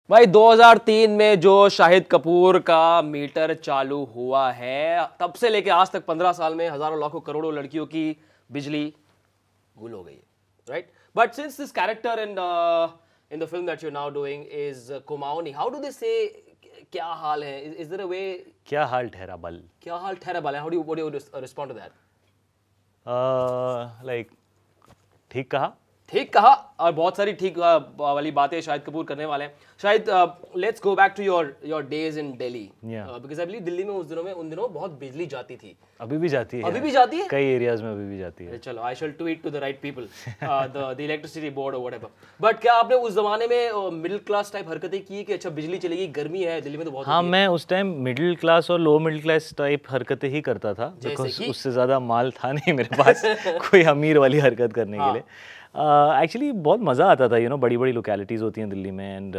भाई 2003 में जो शाहिद कपूर का मीटर चालू हुआ है, तब से लेके आज तक 15 साल में हजारों लाखों करोड़ों लड़कियों की बिजली गुल हो गई है, right? But since this character in the film that you now doing is Kumaoni, how do they say क्या हाल है? Is there a way? क्या हाल ठहरा बल? क्या हाल ठहरा बल है? How do you respond to that? Like ठीक कहा, ठीक कहा, और बहुत सारी ठीक वाली बातें शाहिद कपूर करने वाले हैं। Shahid, let's go back to your days in Delhi, because I believe Delhi में उन दिनों बहुत बिजली जाती थी। अभी भी जाती है, अभी भी जाती है, कई एरियाज में अभी भी जाती है। चलो, I shall tweet to the right people, the electricity board और व्हाटएवर। बट क्या आपने उस जमाने में मिडिल क्लास टाइप हरकतें की कि अच्छा बिजली चलेगी, गर्मी है दिल्ली में तो बहुत? हाँ, मैं उस टाइम मिडिल क्लास और लो मिडिल क्लास टाइप हरकतें ही करता था, बिकॉज उससे ज़्यादा माल था नहीं मेरे पास कोई अमीर वाली हरकत करने के लिए। एक्चुअली बहुत मज़ा आता था, बड़ी बड़ी लोकेलिटीज़ होती हैं दिल्ली में, and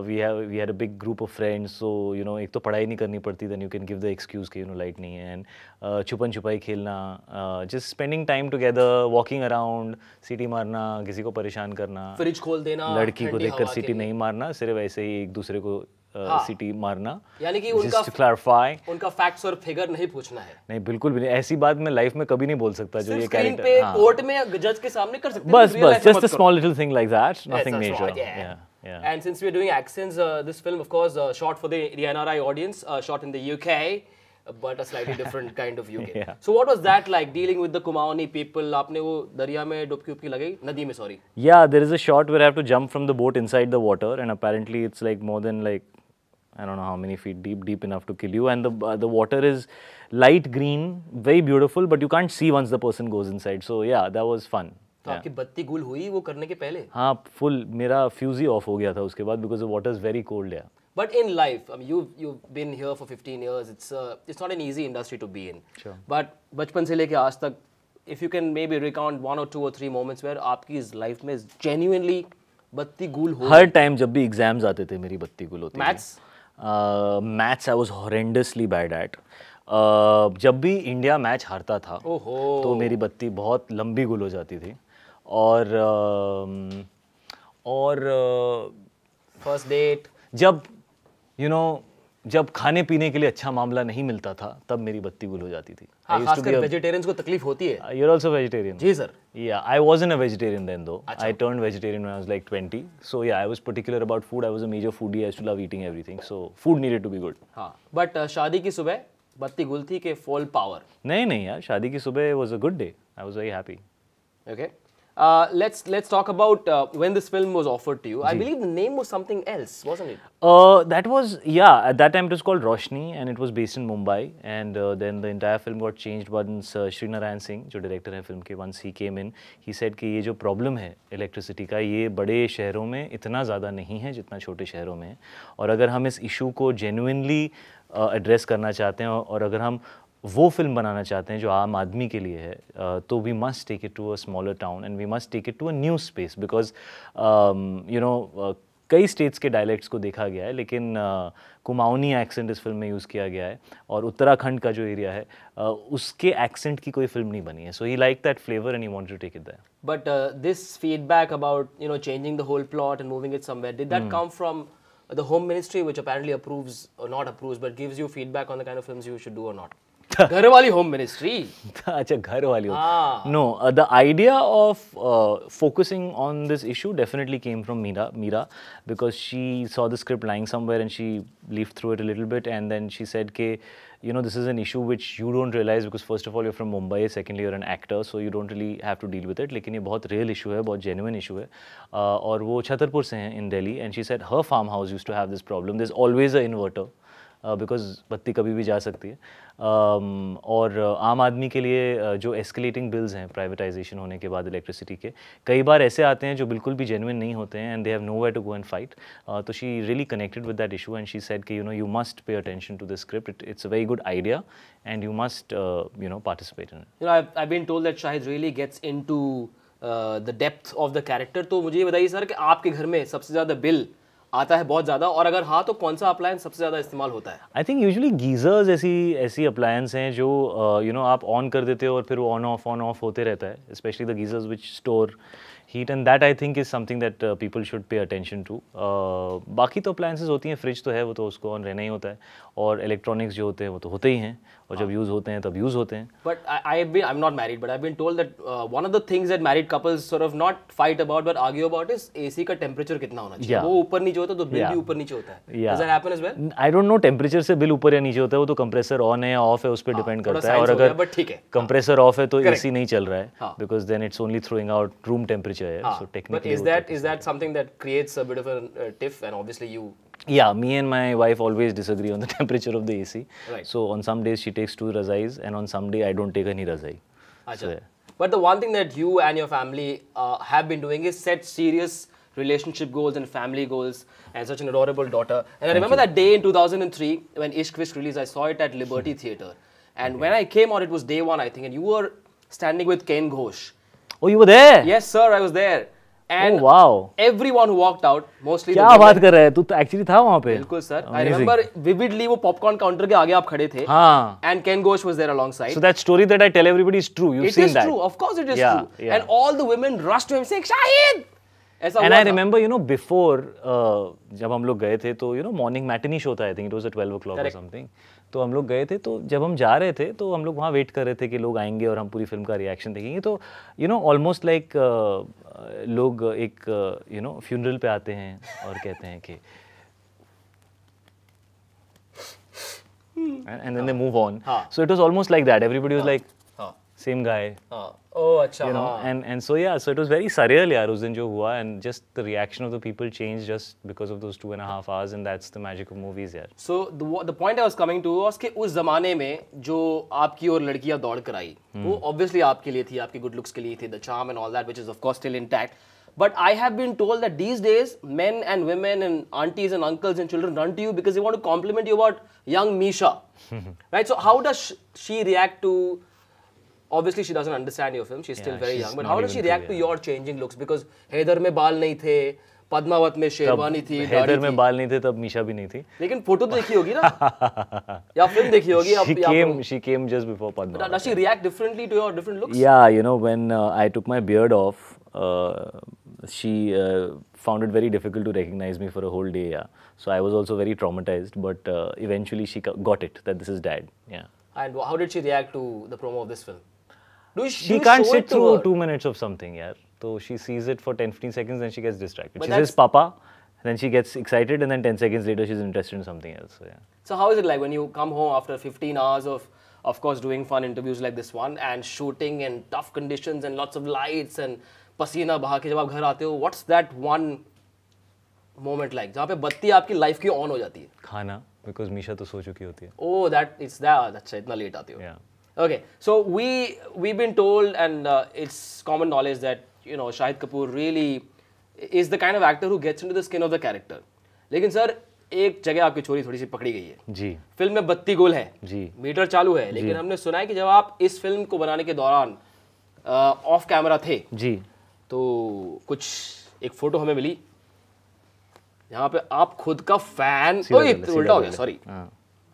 we had a big group of friends, so एक तो पढ़ाई नहीं करनी पड़ती, then you can give the excuse कि लाइट नहीं है, एंड छुपन छुपाई खेलना, just spending time together, walking around, सीटी मारना, किसी को परेशान करना, फ्रिज खोल देना, लड़की को देखकर सीटी नहीं मारना, सिर्फ ऐसे ही एक दूसरे को सिटी मारना, यानी कि उनका फैक्ट्स और फिगर नहीं पूछना है। नहीं, बिल्कुल भी नहीं। ऐसी बात मैं लाइफ में कभी नहीं बोल सकता जो ये कैरेक्टर पे कोर्ट में जज के सामने कर सकते हैं, बस just a small little thing like that, nothing major. And since we're doing accents, this film, of course, shot for the NRI audience, shot in the UK, but a slightly different kind of UK. Yeah. So what was that like, dealing with the Kumaoni people? आपने वो दरिया में डुबकी लगाई, नदी में, sorry. Yeah, there is a shot where I have to jump from the boat inside the water, and apparently it's like more than like, I don't know how many feet deep enough to kill you, and the water is light green, very beautiful, but you can't see once the person goes inside. So yeah, that was fun. तो आपकी बत्ती गुल हुई वो करने के पहले? हाँ, फुल मेरा फ्यूज ही ऑफ हो गया था उसके बाद, because the water is very cold. या but in life, you've been here for 15 years, it's not an easy industry to be in. Sure. But बचपन से लेके आज तक, if you can maybe recount 1 or 2 or 3 moments where आपकी इस life में genuinely बत्ती गुल हो? हर टाइम जब भी एग्जाम्स आते थे मेरी बत्ती गुल होती थी। Maths I was horrendously bad at. जब भी इंडिया मैच हारता था तो मेरी बत्ती बहुत लंबी गुल हो जाती थी। और फर्स्ट डेट, जब जब खाने पीने के लिए अच्छा मामला नहीं मिलता था तब मेरी बत्ती गुल हो जाती थी। खासकर वेजिटेरियंस को तकलीफ होती है। You're also vegetarian? जी sir. Yeah, I wasn't a vegetarian then though. I turned vegetarian when I was like 20. So yeah, I was particular about food. I was a major foodie. I used to love eating everything. So food needed to be good. हाँ, but शादी की सुबह बत्ती गुल थी कि full power? नहीं यार, शादी की सुबह was a good day. I was very happy. Okay. Let's talk about when this film was offered to you. I believe the name was something else, wasn't it? That was, yeah, at that time it was called Roshni, and it was based in Mumbai, and then the entire film got changed once Shri Narayan Singh, जो director है film के, once he came in, he said कि ये जो problem है electricity का, ये बड़े शहरों में इतना ज़्यादा नहीं है जितना छोटे शहरों में है, और अगर हम इस issue को genuinely address करना चाहते हैं और अगर हम वो फिल्म बनाना चाहते हैं जो आम आदमी के लिए है, तो we must take it to a smaller town and we must take it to a new space, because कई स्टेट्स के डायलेक्ट्स को देखा गया है, लेकिन कुमाऊनी एक्सेंट इस फिल्म में यूज़ किया गया है, और उत्तराखंड का जो एरिया है उसके एक्सेंट की कोई फिल्म नहीं बनी है। So he like that flavour and he wanted to take it there. But this feedback about changing the whole plot and moving it somewhere, did that come from the home ministry, which apparently approves or not approves but gives you feedback on the kind of films you should do or not? घर वाली home ministry. अच्छा, घर वाली home. No, the idea of focusing on this issue definitely came from Meera, because she saw the script lying somewhere and she leafed through it a little bit, and then she said कि this is an issue which you don't realize because first of all you're from Mumbai, secondly you're an actor, so you don't really have to deal with it, लेकिन ये बहुत real issue है, बहुत genuine issue है, और वो छतरपुर से हैं in Delhi, and she said her farmhouse used to have this problem. There's always an inverter because बत्ती कभी भी जा सकती है, और आम आदमी के लिए जो एस्केलेटिंग बिल्स हैं प्राइवेटाइजेशन होने के बाद इलेक्ट्रिसिटी के, कई बार ऐसे आते हैं जो बिल्कुल भी जेन्युइन नहीं होते हैं, and they have nowhere to go and fight. तो she really connected with that issue and she said कि you must pay attention to this script, it's a very good idea and you must participate in it. I been told that Shahid really gets into the depth of the character. तो मुझे ये बताइए sir कि आपके घर में सबसे ज़्यादा बिल आता है बहुत ज़्यादा, और अगर हाँ तो कौन सा अप्लायंस सबसे ज़्यादा इस्तेमाल होता है? आई थिंक यूजुअली गीज़र्स ऐसी अप्लायंस हैं जो आप ऑन कर देते हो और फिर वो ऑन ऑफ होते रहता है, specially the geysers which store heat, and that I think is something that people should pay attention to. बाकी तो appliances होती हैं, fridge तो है, वो तो उसको on रहना ही होता है, और electronics जो होते हैं वो तो होते ही हैं, और जब use होते हैं तब use होते हैं. But I'm not married, but I've been told that one of the things that married couples sort of not fight about but argue about is AC का temperature कितना होना चाहिए. वो ऊपर नीचे होता है तो bill भी ऊपर नीचे होता है. Does that happen as well? I don't know temperature से bill ऊपर या नीचे होता है, वो तो compressor on है या off है उस पर depend करता है, और अगर compressor off है तो AC नहीं चल रहा है, because then it's only throwing out room temperature है. So technically, but is that something that creates a bit of a tiff, and obviously you? Yeah, me and my wife always disagree on the temperature of the AC. Right. So on some days she takes 2 razais, and on some day I don't take any razai. So, yeah. But the one thing that you and your family have been doing is set serious relationship goals and family goals, and such an adorable daughter. And I remember that day in 2003 when Ishq Vishk released. I saw it at Liberty Theatre, and when I came out, it was day 1, I think, and you were standing with Ken Ghosh. Oh, you were there? Yes, sir, I was there. And oh, wow. Everyone who walked out, mostly क्या बात कर रहा है? तू तो actually था वहाँ पे? बिल्कुल sir. I remember vividly वो popcorn counter के आगे आप खड़े थे. हाँ. And Ken Ghosh was there alongside. So that story that I tell everybody is true. You've seen that. It is true. Of course it is true. Yeah. And all the women rushed to him saying, Shahid! And I remember, you know, before, जब हम लोग गए थे तो, you know, morning matinee show था, I think it was at 12 o'clock or something. तो हम लोग गए थे, तो जब हम जा रहे थे तो हम लोग वहाँ वेट कर रहे थे कि लोग आएंगे और हम पूरी फिल्म का रिएक्शन देखेंगे. तो यू नो ऑलमोस्ट लाइक लोग एक यू नो फ्यूनरल पे आते हैं और कहते हैं कि and then they move on. So it was almost like that. Everybody was like same guy. Oh, अच्छा. You know, and so yeah, so it was very surreal यार उस दिन जो हुआ, and just the reaction of the people changed just because of those 2.5 hours, and that's the magic of movies यार. So the point I was coming to was कि उस जमाने में जो आपकी और लड़कियां दौड़ कर आई, वो obviously आपके लिए थी, आपके good looks के लिए थी, the charm and all that, which is of course still intact. But I have been told that these days men and women and aunties and uncles and children run to you because they want to compliment you about young Misha, right? So how does she react to? Obviously, she doesn't understand your film. She's still very young. But how does she react to your changing looks? Because Haider में बाल नहीं थे, पद्मावत में शेरवानी थी, हैदर में बाल नहीं थे, तब मीशा भी नहीं थी. लेकिन फोटो तो देखी होगी ना? या फिल्म देखी होगी? She came just before Padma. Does she react differently to your different looks? Yeah, you know, when I took my beard off, she found it very difficult to recognize me for a whole day. Yeah, so I was also very traumatized. But eventually, she got it that this is Dad. Yeah. And how did she react to the promo of this film? She can't sit through 2 minutes of something, yeah. So she sees it for 10-15 seconds, then she gets distracted. She says Papa, then she gets excited, and then 10 seconds later she's interested in something else. So, yeah. So how is it like when you come home after 15 hours of course, doing fun interviews like this one and shooting in tough conditions and lots of lights and पसीना बहा के जब आप घर आते हो, what's that one moment like जहाँ पे बत्ती आपकी लाइफ की ऑन हो जाती है? खाना, because मीशा तो सो चुकी होती है. Oh, that's अच्छा इतना लेट आती हो. Yeah. Okay, so we've been told, and it's common knowledge that you know Shahid Kapoor really is the kind of actor who gets into the skin of the character. लेकिन sir एक जगह आपकी चोरी थोड़ी सी पकड़ी गई है. जी. फिल्म में बत्ती गुल है. जी. मीटर चालू है. लेकिन हमने सुना है कि जब आप इस फिल्म को बनाने के दौरान ऑफ कैमरा थे. जी. तो कुछ एक फोटो हमें मिली. यहाँ पे आप खुद का फैन. उल्टा हो गया. सॉरी.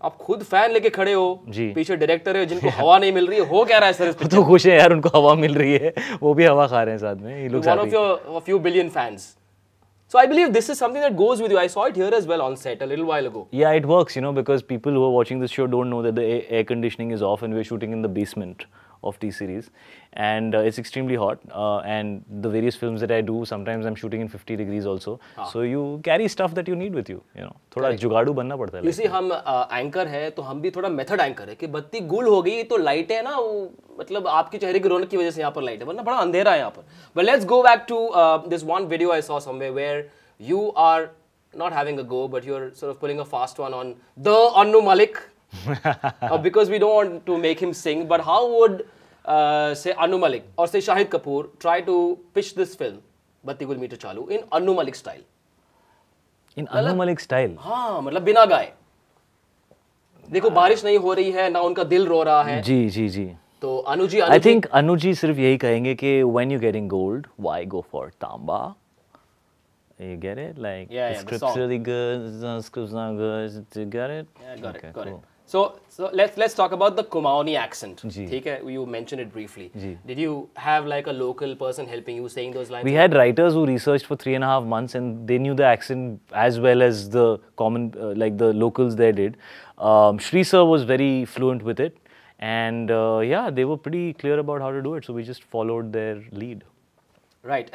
आप खुद फैन लेके खड़े हो, पीछे डायरेक्टर है जिनको हवा नहीं मिल रही है, हो क्या रहा है सर इस पिक्चर? तो खुश है यार, उनको हवा मिल रही है, वो भी हवा खा रहे हैं साथ में. He looks happy. One of your few billion fans. So I believe this is something that goes with you. I saw it here as well on set a little while ago. Yeah, it works, you know, because people who are watching this show don't know that the air conditioning is off and we're shooting in the basement of T-Series, and it's extremely hot, and the various films that I do, sometimes I'm shooting in 50 degrees also, so you carry stuff that you need with you, you know, थोड़ा जुगाड़ू बनना पड़ता है. You see, हम anchor है तो हम भी थोड़ा मेथड एंकर है कि बत्ती गुल हो गई तो लाइट है ना, मतलब आपके चेहरे की रौनक की वजह से यहाँ पर लाइट है, वरना बड़ा अंधेरा है यहाँ पर. But let's go back to this one video I saw somewhere where you are not having a go, but you're sort of pulling a fast one on the Annu Malik. Because we don't want to make him sing, but how would say Annu Malik or say Shahid Kapoor try to pitch this film Batti Gul Meter Chalu in Annu Malik style? In Annu Malik style? हाँ, मतलब बिना गाए. देखो बारिश नहीं हो रही है ना, उनका दिल रो रहा है. जी जी जी. तो अनु जी I think अनु जी सिर्फ यही कहेंगे कि when you're getting gold, why go for tamba? You get it? Like the script's really good, the script's not good. You get it? Yeah, got it. So let's talk about the Kumaoni accent. जी. ठीक है, you mentioned it briefly. Ji. Did you have like a local person helping you saying those lines? We had writers who researched for 3.5 months and they knew the accent as well as the common, like the locals there did. Shri sir was very fluent with it and yeah, they were pretty clear about how to do it. So we just followed their lead. Right.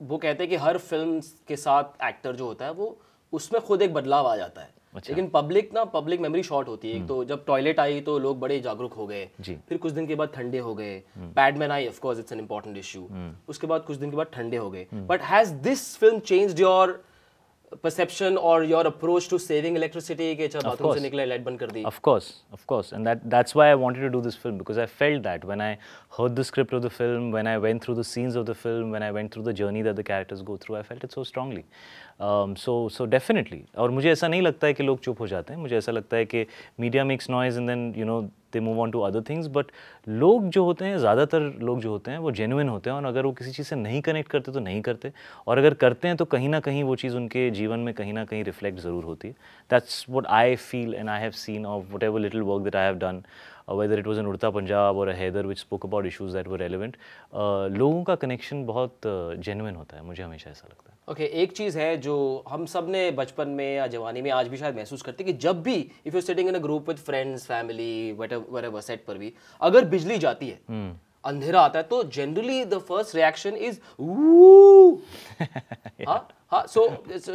वो कहते हैं कि हर film के साथ actor जो होता है वो उसमें खुद एक बदलाव आ जाता है. अच्छा. लेकिन पब्लिक मेमोरी शॉर्ट होती है. एक तो जब टॉयलेट आई तो लोग बड़े जागरूक हो गए, फिर कुछ दिन के बाद ठंडे हो गए. पैडमैन आई, of course it's an important issue. उसके बाद कुछ दिन के बाद ठंडे हो गए. But has this film changed your perception or your approach to saving electricity के जब बाथरूम से निकले लाइट बंद कर दी? Of course, and that's why I wanted to do this film, because I felt that when I heard the script of the film, when I went through the scenes of the film, when I went through the journey that the characters go through, I felt it so strongly. So definitely. और मुझे ऐसा नहीं लगता है कि लोग चुप हो जाते हैं. मुझे ऐसा लगता है कि media makes noise and then you know they move on to other things, but लोग जो होते हैं, ज़्यादातर लोग जो होते हैं वो genuine होते हैं, और अगर वो किसी चीज़ से नहीं कनेक्ट करते तो नहीं करते, और अगर करते हैं तो कहीं ना कहीं वो चीज़ उनके जीवन में कहीं ना कहीं रिफ्लेक्ट ज़रूर होती है. That's what I feel and I have seen of whatever little work that I have done, whether it was an उड़ता Punjab or a Haider which spoke about issues that were relevant. लोगों का कनेक्शन बहुत genuine होता है, मुझे हमेशा ऐसा लगता है. ओके, एक चीज़ है जो हम सब ने बचपन में या जवानी में आज भी शायद महसूस करते हैं कि जब भी if you sitting in a group with friends, family, whatever set पर भी अगर बिजली जाती है, अंधेरा आता है, तो generally the first reaction is हाँ. So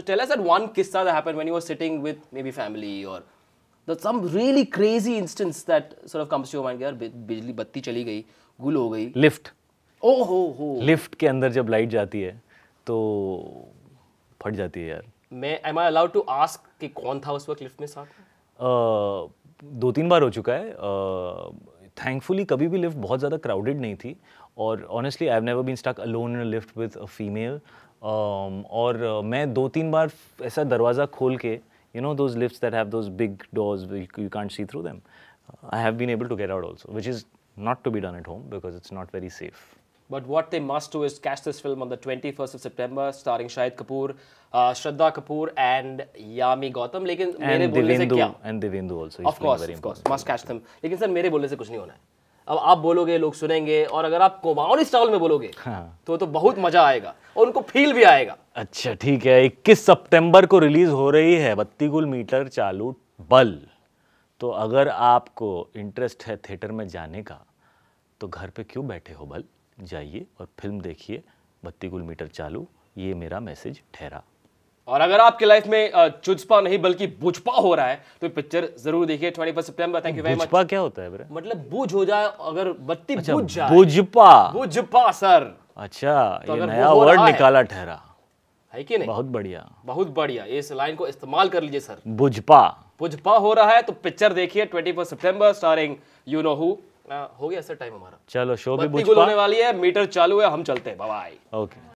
tell us that one किस्सा that happened when you were sitting with maybe family, और some really crazy instance that sort of comes to your mind. यार बिजली बत्ती चली गई, गुल हो गई. लिफ्ट. ओहो. लिफ्ट के अंदर जब लाइट जाती है तो फट जाती है यार. मैं am I allowed to ask कि कौन था उस वक्त लिफ्ट में साथ? 2-3 बार हो चुका है. थैंकफुली कभी भी लिफ्ट बहुत ज़्यादा क्राउडेड नहीं थी, और honestly I have never been stuck alone in a lift with a female. और मैं 2-3 बार ऐसा दरवाज़ा खोल के, you know those lifts that have those big doors where you can't see through them, I have been able to get out also, which is not to be done at home because it's not very safe. But what they must do is catch this film on the 21st of September, starring Shahid Kapoor, Shraddha Kapoor and Yami Gautam. लेकिन मेरे बोलने से क्या? And Devendu also. Of course, must catch them. लेकिन sir मेरे बोलने से कुछ नहीं होना है. अब आप बोलोगे, लोग सुनेंगे, और अगर आप कुमाऊनी स्टाइल में बोलोगे तो बहुत मजा आएगा और उनको फील भी आएगा. अच्छा ठीक है. 21 सितंबर को रिलीज हो रही है बत्ती गुल मीटर चालू बल. तो अगर आपको इंटरेस्ट है थिएटर में जाने का तो घर पे क्यों बैठे हो बल, जाइए और फिल्म देखिए बत्ती गुल मीटर चालू. ये मेरा मैसेज ठहरा. और अगर आपके लाइफ में चुचपा नहीं बल्कि बुझपा हो रहा है तो पिक्चर जरूर देखिए 21 सितंबर. Thank you very much. बुझपा क्या होता है ब्रे? मतलब बुझ हो जाए, अगर बत्ती बुझ जाए. बुझपा सर. अच्छा, तो ये नया वर्ड निकाला ठहरा है कि नहीं? बहुत बढ़िया. इस लाइन को इस्तेमाल कर लीजिए सर. बुझपा हो रहा है तो पिक्चर देखिए 21 सितंबर स्टारिंग यू नो हु. हो गया सर टाइम हमारा. चलो शो भी बत्ती गुल होने वाली है, मीटर चालू है, हम चलते हैं. Bye bye. ओके.